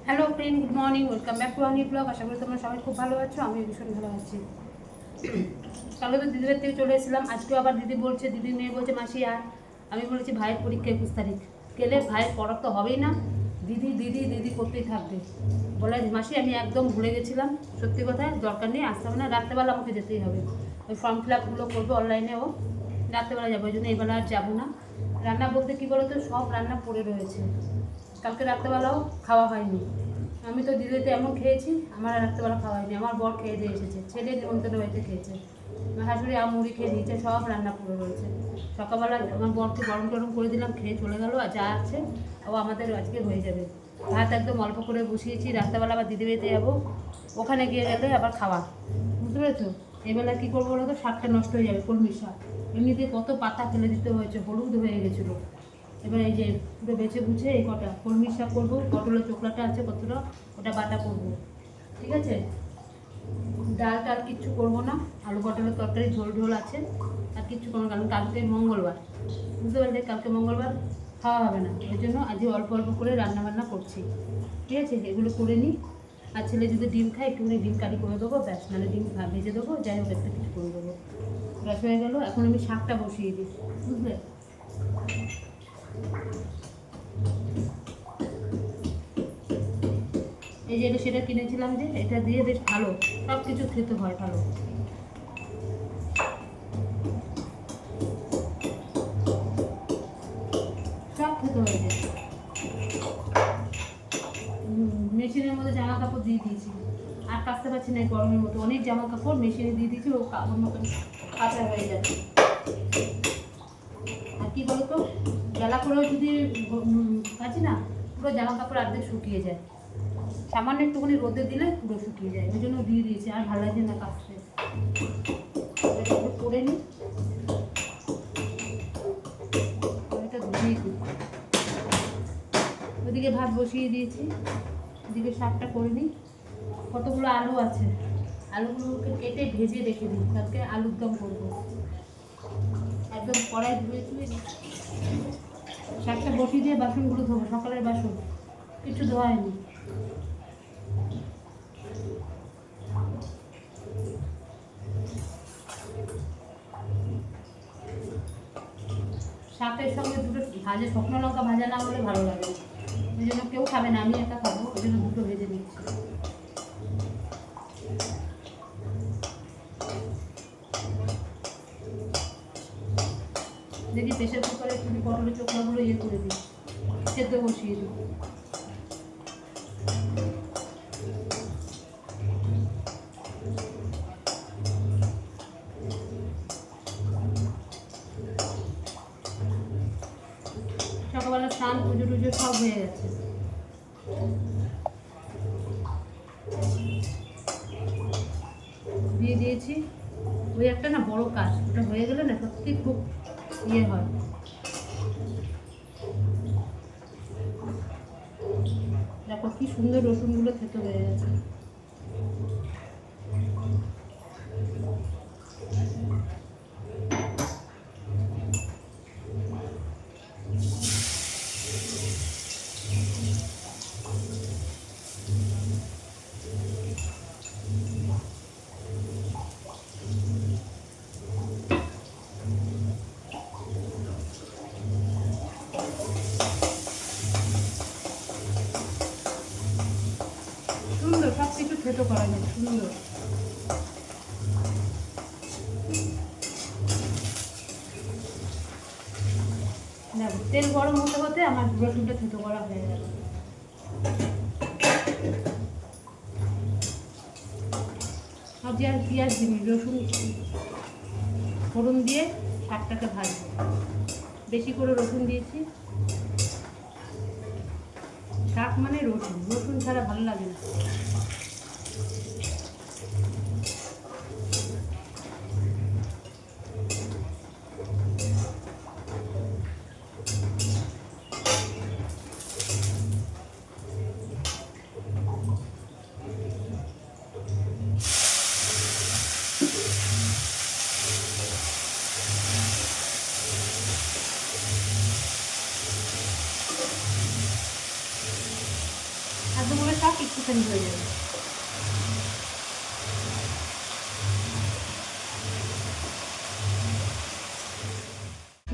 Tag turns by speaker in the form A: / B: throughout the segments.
A: Hello friend, good morning, welcome back to আনি blog. আশা করি তোমরা সবাই খুব ভালো আছো। আমি ভীষণ ভালো আছি। কালকে তো দিদিদের থেকে চলে এসেছিলাম, আজকেও আবার দিদি বলছে, দিদির মেয়ে বলছে মাসি আর। আমি বলেছি ভাইয়ের পরীক্ষা 21 তারিখ, গেলে ভাইয়ের পড়া তো হবেই না, দিদি দিদি দিদি করতেই থাকবে। বলে মাসি আমি একদম ভুলে গেছিলাম, সত্যি কথা দরকার নেই, আসতে হবে না, রাত্রেবেলা আমাকে যেতেই হবে। ওই ফর্ম ফিল আপগুলো করবো অনলাইনেও, রাত্রেবেলা যাবো, ওই জন্য এবেলা আর যাবো না। রান্না বলতে কী বলো তো, সব রান্না পড়ে রয়েছে, কালকে রাত্রেবেলাও খাওয়া হয়নি। আমি তো দিদিতে এমন খেয়েছি, আমার আর রাত্রেবেলা খাওয়া হয়নি। আমার বর খেয়ে দিয়ে এসেছে, ছেলে নিমন্ত্রণ বাড়িতে খেয়েছে, আমার শাশুড়ি মুড়ি খেয়ে দিয়েছে, সব রান্না পড়ে রয়েছে। সকালবেলা আমার বরকে গরম টরম করে দিলাম, খেয়ে চলে গেলো, আর যা আছে ও আমাদের আজকে হয়ে যাবে। ভাত একদম অল্প করে বসিয়েছি, রাত্রেবেলা আবার দিদি বাড়িতে যাবো, ওখানে গিয়ে গেলে আবার খাওয়া, বুঝতে পেরেছো? এবেলা কী করবো বলো তো, শাকটা নষ্ট হয়ে যাবে, কলমির শাক, এমনিতে কত পাতা ফেলে দিতে হয়েছে, হলুদ হয়ে গেছিলো। এবার এই যে পুরো বেছে বুঝে এই কটা কলমির শাক করবো, পটলের চোখলাটা আছে কতটা, ওটা বাটা করবো, ঠিক আছে? ডাল টাল কিচ্ছু করবো না, আলু পটলের তরকারি ঝোল ঝোল আছে, আর কিচ্ছু করবো না, কারণ কালকে মঙ্গলবার, বুঝতে পারলে, কালকে মঙ্গলবার খাওয়া হবে না, ওই জন্য আজকে অল্প অল্প করে রান্নাবান্না করছি, ঠিক আছে? এগুলো করে নিই। আর ছেলে যদি ডিম খায় একটুখানি ডিম কারি করে দেবো, ব্যাস, নাহলে ডিম ভেজে দেবো, যাই হোক একটা কিছু করে দেবো, ব্যাস হয়ে গেলো। এখন আমি শাকটা বসিয়ে দিই, বুঝলে? এই যে এটা সেটা কিনেছিলাম, যে এটা দিয়ে বেশ ভালো, সব কিছু খেতে হয় ভালো। সব খেতে হয় যে, মেশিনের মধ্যে জামা কাপড় দিয়ে দিয়েছি, আর কাচতে পারছি না গরমের মতো, অনেক জামা কাপড় মেশিনে দিয়ে দিয়েছি, ও কাপড় মতন কাঁচা হয়ে যাচ্ছে। আর কি বলতো, বেলা করেও যদি কাচি না, পুরো জামা কাপড় অর্ধেক শুকিয়ে যায়, সামান্য একটুখানি রোদে দিলে পুরো শুকিয়ে যায়, ওই জন্য দিয়ে দিয়েছি, আর ভালো লাগছে না কাচতে। করে নিই, এটা ধুয়েই দিই। ওইদিকে ভাত বসিয়ে দিয়েছি, ওদিকে শাকটা করে নিই। কতগুলো আলু আছে, আলুগুলোকে কেটে ভেজে রেখে দিই, কালকে আলুর দম করবো। একদম কড়াই ধুয়ে ধুয়ে শাকটা বসিয়ে দিয়ে বাসনগুলো ধোবো, সকালের বাসন কিছু ধোয়া হয়নি। শাকের সঙ্গে দুটো ভাজা, শুকনো লঙ্কা ভাজা না হলে ভালো লাগে না, ওই জন্য কেউ খাবে না, আমি একা খাবো, ওই জন্য দুটো ভেজে দিচ্ছি। দেখি প্রেশার কুকারে একটু পটলের চোখলাগুলো ইয়ে করে দিই, সেদ্ধ বসিয়ে দিই। সকালবেলা স্নান পুজো টুজো সব হয়ে গেছে। দিয়ে দিয়েছি, ওই একটা না বড় কাজ, ওটা হয়ে গেলে না সত্যি খুব ইয়ে হয়। দেখো কি সুন্দর রসুনগুলো খেতে হয়ে গেছে। সুন্দর, সব কিছু থেতো করা যায় সুন্দর। দেখো তেল গরম হতে হতে আমার রসুনটা থেতো করা হয়ে গেল। ভাজি আর পেঁয়াজ দিবি, রসুন ফোড়ন দিয়ে শাকটাকে ভাজবো, বেশি করে রসুন দিয়েছি, শাক মানে রসুন, রসুন ছাড়া ভালো লাগে না। এতগুলো শাক একটুখানি হয়ে যাবে।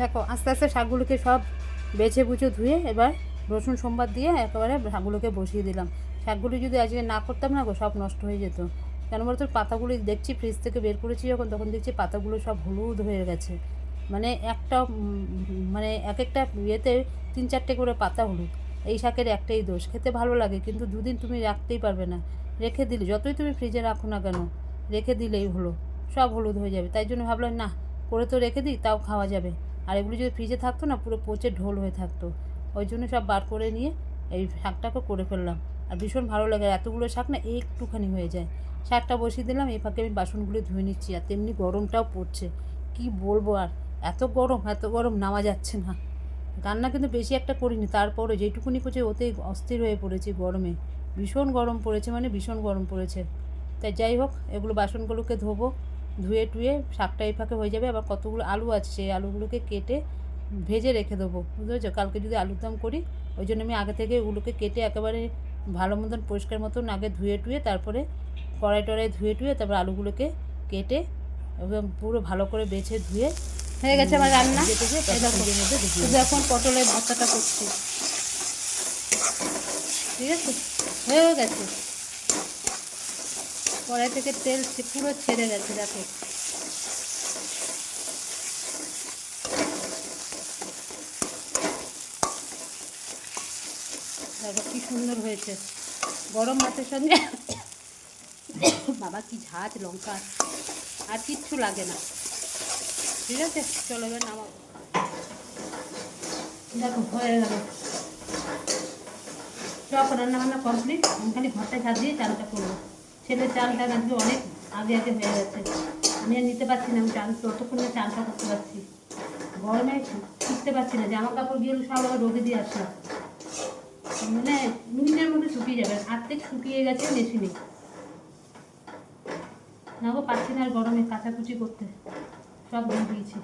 A: দেখো আস্তে আস্তে শাকগুলোকে সব বেছে বুঝে ধুয়ে এবার রসুন সোমবার দিয়ে একেবারে শাকগুলোকে বসিয়ে দিলাম। শাকগুলো যদি আজকে না করতাম না গো, সব নষ্ট হয়ে যেত। কেন বলতো, পাতাগুলো দেখছি ফ্রিজ থেকে বের করেছি যখন, তখন দেখছি পাতাগুলো সব হলুদ হয়ে গেছে। মানে একটা মানে এক একটা ইয়েতে 3-4টে করে পাতা হলুদ। এই শাকের একটাই দোষ, খেতে ভালো লাগে কিন্তু দুদিন তুমি রাখতেই পারবে না। রেখে দিলে, যতই তুমি ফ্রিজে রাখো না কেন, রেখে দিলেই হলো সব হলুদ হয়ে যাবে। তাই জন্য ভাবলাম না, করে তো রেখে দিই, তাও খাওয়া যাবে। আর এগুলো যদি ফ্রিজে থাকতো না, পুরো পচে ঢোল হয়ে থাকতো। ওই জন্য সব বার করে নিয়ে এই শাকটাকে করে ফেললাম। আর ভীষণ ভালো লাগে, এতগুলো শাক না একটুখানি হয়ে যায়। শাকটা বসিয়ে দিলাম, এই ফাঁকে আমি বাসনগুলো ধুয়ে নিচ্ছি। আর তেমনি গরমটাও পড়ছে, কি বলবো আর, এত গরম নামা যাচ্ছে না। রান্না কিন্তু বেশি একটা করিনি, তারপরে যেটুকুনি করছে ওতেই অস্থির হয়ে পড়েছি গরমে। ভীষণ গরম পড়েছে, মানে ভীষণ গরম পড়েছে। তাই যাই হোক, এগুলো বাসনগুলোকে ধোবো, ধুয়ে টুয়ে শাকটা এই ফাঁকে হয়ে যাবে। আবার কতগুলো আলু আছে, সেই আলুগুলোকে কেটে ভেজে রেখে দেবো, বুঝতে পেরেছো? কালকে যদি আলুর দম করি, ওই জন্য আমি আগে থেকে ওগুলোকে কেটে একেবারে ভালো মতন পরিষ্কার মতন আগে ধুয়ে টুয়ে, তারপরে কড়াই টড়াই ধুয়ে টুয়ে, তারপর আলুগুলোকে কেটে এবং পুরো ভালো করে বেছে ধুয়ে হয়ে গেছে আমার রান্না। শুধু এখন পটলের ভর্তাটা করছি, ঠিক আছে? হয়েও গেছে, কড়াই থেকে তেল পুরো ছেড়ে গেছে, দেখো। দেখো কি সুন্দর হয়েছে, গরম ভাতের সঙ্গে। বাবা কি ঝাঁজ লঙ্কা, আর কিচ্ছু লাগে না, ঠিক আছে? চলো এবার নামাবো। দেখো হয়ে গেল, সব রান্নাবান্না কমপ্লিট। আমি খালি ঘরটা ঝাঁট দিয়ে চালটা করবো। ছেলের চালটা আজকে অনেক আগে আগে হয়ে গেছে, আমি আর নিতে পারছি না। আমি চাল ততক্ষণে চালটা করতে পারছি, গরমে শিখতে পারছি না। জামা কাপড় গিয়ে সব আবার রোদে দিয়ে আসলাম, মানে মিনিটের মধ্যে শুকিয়ে যাবে। আর্ধেক শুকিয়ে গেছে মেশিনে, না গো পাচ্ছি না আর গরমে কাচাকুচি করতে, সব দিয়ে দিয়েছি।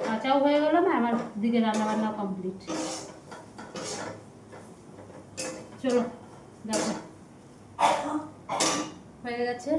A: কাঁচাও হয়ে গেল না, আমার দিকে রান্নাবান্না কমপ্লিট। চলো দেখো হয়ে গেছে।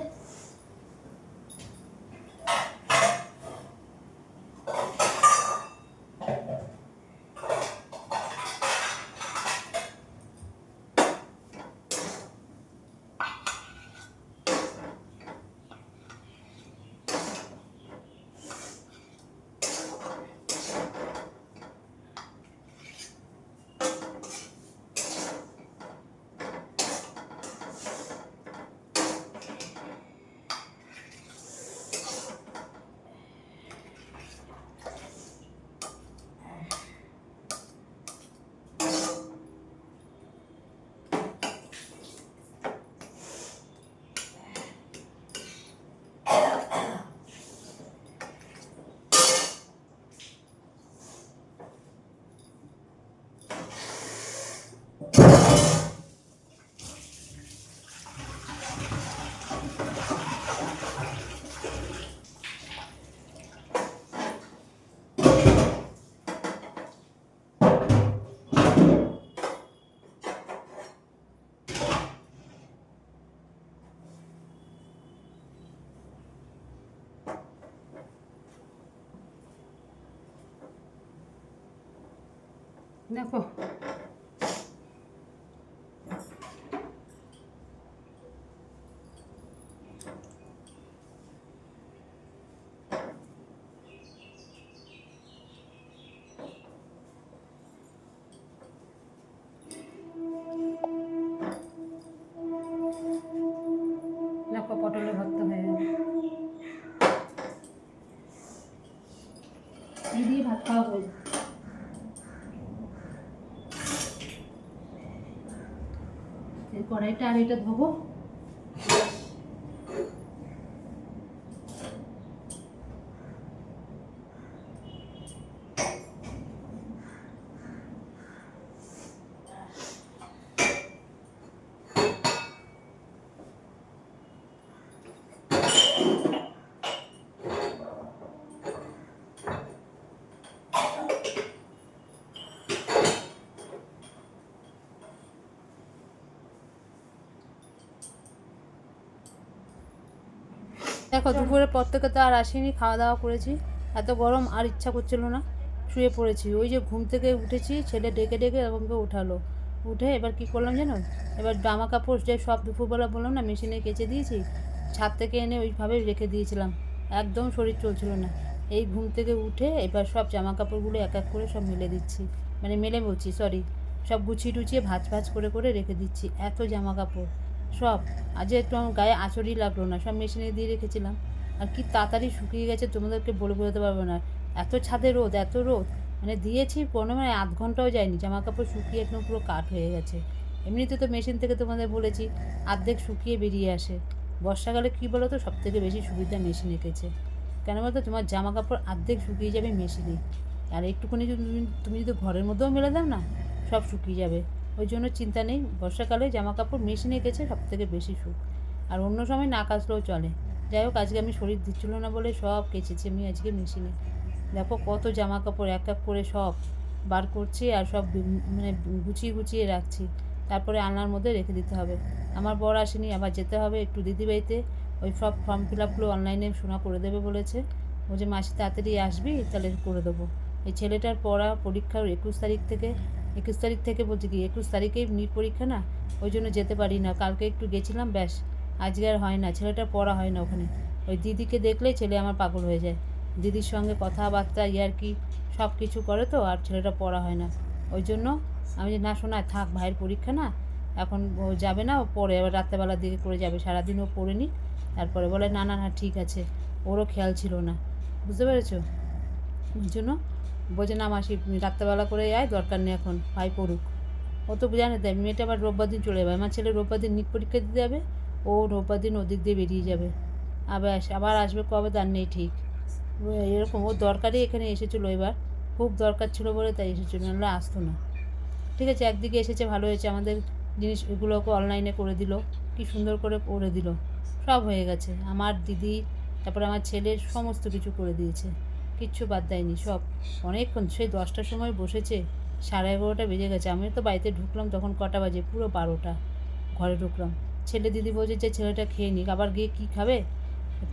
A: দেখো দেখো পটলের ভর্তা হয়ে গেল, এই দিয়ে ভাত খাওয়া হয়ে যায়। এই কড়াইটা আর এটা ধোবো। দেখো দুপুরের পর থেকে তো আর আসিনি, খাওয়া দাওয়া করেছি, এত গরম আর ইচ্ছা করছিল না, শুয়ে পড়েছি। ওই যে ঘুম থেকে উঠেছি, ছেলে ডেকে ডেকে আমাকে উঠালো, উঠে এবার কি করলাম জানো, এবার জামা কাপড় যে সব দুপুরবেলা বললাম না মেশিনে কেচে দিয়েছি, ছাদ থেকে এনে ওইভাবে রেখে দিয়েছিলাম, একদম শরীর চলছিল না। এই ঘুম থেকে উঠে এবার সব জামা কাপড়গুলো এক এক করে সব মেলে দিচ্ছি, মানে মেলে বলছি সরি, সব গুছিয়ে টুচিয়ে ভাঁজ ভাঁজ করে করে রেখে দিচ্ছি। এত জামা কাপড় সব, আজ একটু আমার গায়ে আঁচড়ই লাগলো না, সব মেশিনে দিয়ে রেখেছিলাম। আর কি তাড়াতাড়ি শুকিয়ে গেছে তোমাদেরকে বলে বোঝাতে পারবো না, এত ছাদে রোদ, এত রোদ, মানে দিয়েছি মানে আধ ঘন্টাও যায়নি, জামা কাপড় শুকিয়ে একদম পুরো কাঠ হয়ে গেছে। এমনিতে তো মেশিন থেকে তোমাদের বলেছি অর্ধেক শুকিয়ে বেরিয়ে আসে। বর্ষাকালে কী বলো তো, সবথেকে বেশি সুবিধা মেশিন এঁকেছে, কেন বলতো তোমার জামা কাপড় অর্ধেক শুকিয়ে যাবে মেশিনে, আর একটুখানি যদি তুমি যদি ঘরের মধ্যেও মেলে দাও না, সব শুকিয়ে যাবে। ওই জন্য চিন্তা নেই, বর্ষাকালে জামা কাপড় মেশিনে কেচে সবথেকে বেশি সুখ, আর অন্য সময় না কাচলেও চলে। যাই হোক আজকে আমি শরীর দিচ্ছিল না বলে সব কেচেছি আমি আজকে মেশিনে। দেখো কত জামা কাপড় এক এক করে সব বার করছি আর সব মানে গুছিয়ে গুছিয়ে রাখছি, তারপরে আলনার মধ্যে রেখে দিতে হবে। আমার বর আসেনি, আবার যেতে হবে একটু দিদিবাড়িতে, ওই সব ফর্ম ফিল আপগুলো অনলাইনে শোনা করে দেবে বলেছে। ও যে মাসি তাড়াতাড়ি আসবি তাহলে করে দেবো। এই ছেলেটার পড়া পরীক্ষার 21 তারিখ থেকে বলছি কি 21 তারিখেই নিট পরীক্ষা না, ওই জন্য যেতে পারি না। কালকে একটু গেছিলাম, ব্যাস আজকে আর হয় না, ছেলেটার পড়া হয় না ওখানে। ওই দিদিকে দেখলেই ছেলে আমার পাগল হয়ে যায়, দিদির সঙ্গে কথাবার্তা ইয়ার্কি সব কিছু করে তো, আর ছেলেটা পড়া হয় না। ওই জন্য আমি যে না শোনা থাক, ভাইয়ের পরীক্ষা না, এখন ও যাবে না, ও পড়ে এবার রাত্রেবেলার দিকে করে যাবে, সারাদিন ও পড়ে নি। তারপরে বলে না না না ঠিক আছে, ওরও খেয়াল ছিল না, বুঝতে পেরেছো? ওই জন্য বোঝে না মাসি রাত্রেবেলা করে যায়, দরকার নেই এখন, ভাই পড়ুক। ও তো জানে তাই, মেয়েটা আবার রোববার দিন চলে যাবে, আমার ছেলে রোববার দিন নিট পরীক্ষা দিতে যাবে, ও রোববার দিন ওদিক দিয়ে বেরিয়ে যাবে, আবার আসবে কবে তার নেই ঠিক। এরকম ওর দরকারই এখানে এসেছিলো, এবার খুব দরকার ছিল বলে তাই এসেছিলো, নাহলে আসতো না। ঠিক আছে, একদিকে এসেছে ভালো হয়েছে, আমাদের জিনিস এগুলোকে অনলাইনে করে দিল, কি সুন্দর করে দিল, সব হয়ে গেছে। আমার দিদি তারপরে আমার ছেলের সমস্ত কিছু করে দিয়েছে, কিচ্ছু বাদ দেয়নি সব। অনেকক্ষণ সেই 10টার সময় বসেছে, 11:30 বেজে গেছে। আমি তো বাড়িতে ঢুকলাম তখন কটা বাজে, পুরো 12টা ঘরে ঢুকলাম। ছেলে দিদি বলছে যে ছেলেটা খেয়ে নিক, আবার গিয়ে কী খাবে,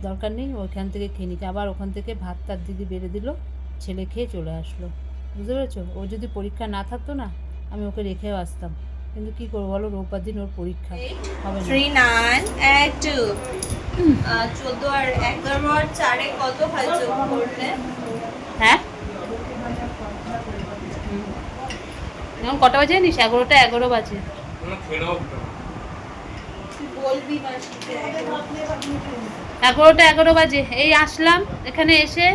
A: দরকার নেই, ওইখান থেকে খেয়ে নিক। আবার ওখান থেকে ভাত তার দিদি বেড়ে দিল, ছেলে খেয়ে চলে আসলো, বুঝতে পেরেছো? ও যদি পরীক্ষা না থাকতো না, আমি ওকে রেখেও আসতাম, কিন্তু কী করবো বলো, রোববার দিন ওর পরীক্ষা হবে না।
B: 3 9 and 2 14 আর 11 আর 4 এ কত হয় যোগ করলে?
A: হ্যাঁ এখন কটা বাজে জানিস? 11টা 11 বাজে।
B: বলবি মাসিকে।
A: 11টা 11 বাজে। এই আসলাম, এখানে এসে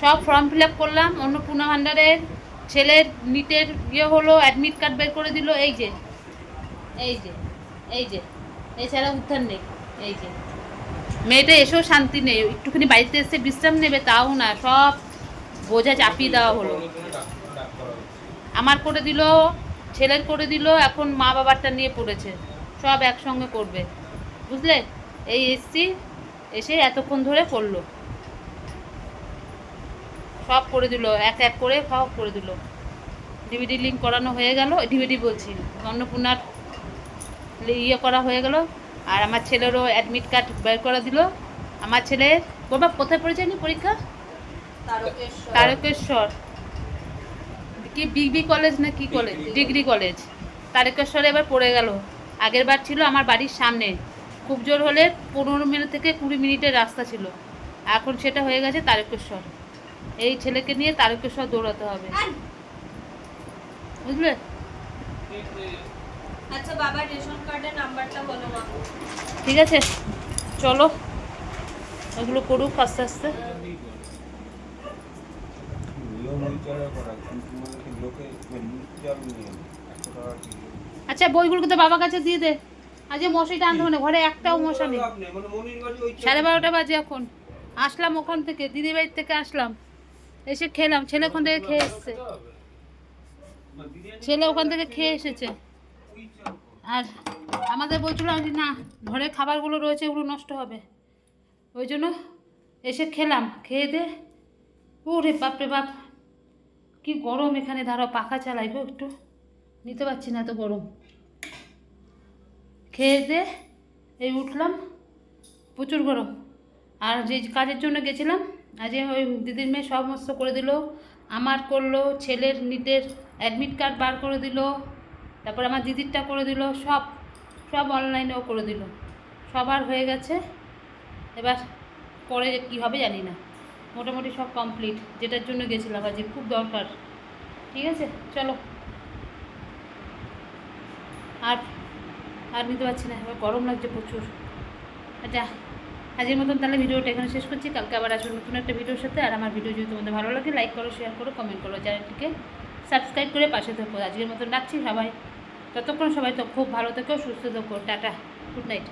A: সব ফর্ম ফিল আপ করলাম, অন্নপূর্ণা ভান্ডারের ছেলের নিটের ইয়ে হলো, অ্যাডমিট কার্ড বের করে দিল, এই যে এই যে এই যে, এছাড়া উত্থান নেই। এই যে মেয়েটা এসেও শান্তি নেই, একটুখানি বাড়িতে এসে বিশ্রাম নেবে তাও না, সব বোঝা চাপিয়ে দেওয়া হলো। আমার করে দিল, ছেলের করে দিল, এখন মা বাবারটা নিয়ে পড়েছে, সব একসঙ্গে করবে, বুঝলে? এই এসছি, এসে এতক্ষণ ধরে করলো, সব করে দিল, এক এক করে সব করে দিল। ডিভিডি লিঙ্ক করানো হয়ে গেল, ডিভিডি বলছি অন্নপূর্ণার ইয়ে করা হয়ে গেল, আর আমার ছেলেরও অ্যাডমিট কার্ড বের করে দিল। আমার ছেলের বাবা কোথায় পড়েছে নি পরীক্ষা? তারকেশ্বর কি বিবি কলেজ না কি কলেজ, ডিগ্রি কলেজ, তারকেশ্বরে এবার পড়ে গেল। আগের বার ছিল আমার বাড়ির সামনে, খুব জোর হলে 15 মিনিট থেকে 20 মিনিটের রাস্তা ছিল, এখন সেটা হয়ে গেছে তারকেশ্বর। এই ছেলেকে নিয়ে তারকেশ্বর দৌড়াতে হবে, বুঝলে?
B: আচ্ছা বাবা রেশন কার্ডের নাম্বারটা বলো না।
A: ঠিক আছে চলো, এগুলো করুক আস্তে আস্তে। আচ্ছা বইগুলোকে তো বাবার কাছে দিয়ে দে, আজ মশাইটা আনতে হবে না, ঘরে একটাও মশা নেই। 12:30 বাজে এখন, আসলাম ওখান থেকে দিদি বাড়ির থেকে আসলাম, এসে খেলাম, ছেলে ওখান থেকে খেয়ে এসছে, ছেলে ওখান থেকে খেয়ে এসেছে। আর আমাদের বলছিল যে না, ঘরের খাবারগুলো রয়েছে ওগুলো নষ্ট হবে, ওই জন্য এসে খেলাম, খেয়ে দে ওরে বাপরে বাপ কি গরম এখানে, দাঁড়াও পাখা চালাই গো একটু, নিতে পারছি না এত গরম। খেয়ে দে এই উঠলাম, প্রচুর গরম, আর যে কাজের জন্য গেছিলাম আজ ওই দিদির মেয়ে সমস্ত করে দিল, আমার করলো, ছেলের নিটের অ্যাডমিট কার্ড বার করে দিল, তারপর আমার দিদিরটা করে দিল, সব সব অনলাইনেও করে দিল, সবার হয়ে গেছে। এবার পরে কী হবে জানি না, মোটামুটি সব কমপ্লিট, যেটার জন্য গেছিলাম আজকে, খুব দরকার। ঠিক আছে, চলো। আর আর নিতে পারছি না, এবার গরম লাগছে প্রচুর। আচ্ছা, আজকের মতন তাহলে ভিডিওটা এখানে শেষ করছি। কালকে আবার আসুন নতুন একটা ভিডিওর সাথে। আর আমার ভিডিও যদি তোমাদের ভালো লাগে লাইক করো, শেয়ার করো, কমেন্ট করো, চ্যানেলটিকে সাবস্ক্রাইব করে পাশে থাকো। আজকের মতন রাখছি সবাই, ততক্ষণ সবাই তো খুব ভালো থেকো, সুস্থ থেকো, টাটা, গুড নাইট।